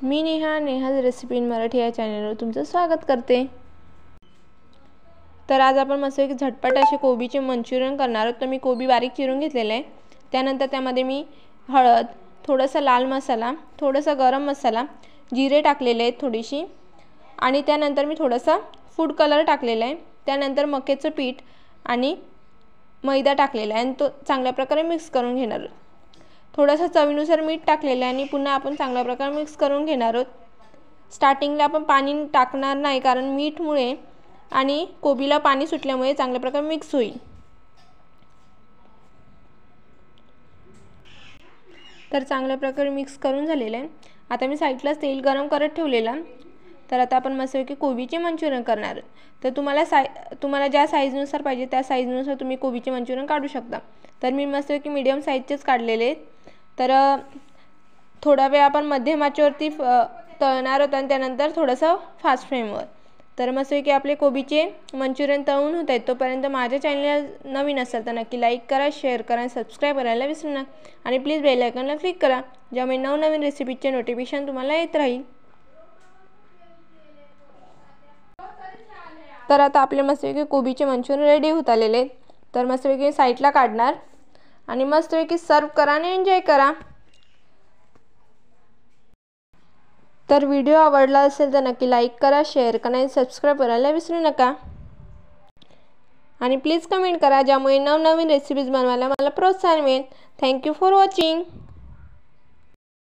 Me Neha's recipe in Marathi या चॅनलवर तुमचं स्वागत करते। तर आज आपण मस्त एक झटपट असे कोबीचे मंचुरियन करणार आहोत। तर मी कोबी बारीक चिरून घेतलेले आहे। त्यानंतर त्यामध्ये मी हळद, थोडासा लाल मसाला, थोडासा गरम मसाला, जिरे टाकलेले आहेत थोडीशी, आणि त्यानंतर मी थोडासा फूड कलर टाकलेला आहे। त्यानंतर मक्याचं पीठ आणि मैदा टाकलेला आहे आणि तो चांगल्या प्रकारे मिक्स करून घेणार आहोत। थोडासा चवीनुसार मीठ टाकलेलं आहे आणि पुन्हा आपण चांगल्या प्रकारे मिक्स करून घेणार आहोत। स्टार्टिंगला आपण पाणी टाकणार नाही, कारण मीठमुळे आणि कोबीला पाणी सुटल्यामुळे चांगल्या प्रकारे मिक्स होईल। तर चांगल्या प्रकारे मिक्स करून झालेलं आहे। आता मी साईडला तेल गरम करत ठेवलेला। तर आता आपण मस्तपैकी कोबीचे मंचुरियन करणार आहोत। तर तुम्हाला ज्या साईजनुसार पाहिजे त्या साईजनुसार तुम्ही कोबीचे मंचुरियन काढू शकता। तर मी मस्तपैकी मीडियम साईजचेच काढलेले आहेत। तर थोडा वेळ आपण मध्यम आचेवरती तळणार आहोत आणि त्यानंतर थोडंसं फास्ट फ्लेमवर। तर मस्तपैकी आपले कोबीचे मंचुरियन तळून होत आहेत। तोपर्यंत माझ्या चॅनलला नवीन असेल तर नक्की लाईक करा, शेअर करा आणि सबस्क्राईब करायला विसरू नका। आणि प्लीज बेल आयकॉनला क्लिक करा, ज्यामुळे नवनवीन रेसिपीचे नोटिफिकेशन तुम्हाला येत राहील। तर आता आपले मस्तपैकी कोबीचे मंचुरियन रेडी होत आलेले आहेत। तर मस्तपैकी साईडला काढणार आणि मस्तपैकी सर्व करा आणि एन्जॉय करा। तर व्हिडिओ आवडला असेल तर नक्की लाईक करा, शेअर करा आणि सबस्क्राईब करायला विसरू नका। आणि प्लीज कमेंट करा, ज्यामुळे नवनवीन रेसिपीज बनवायला मला प्रोत्साहन मिळेल। Thank you for watching.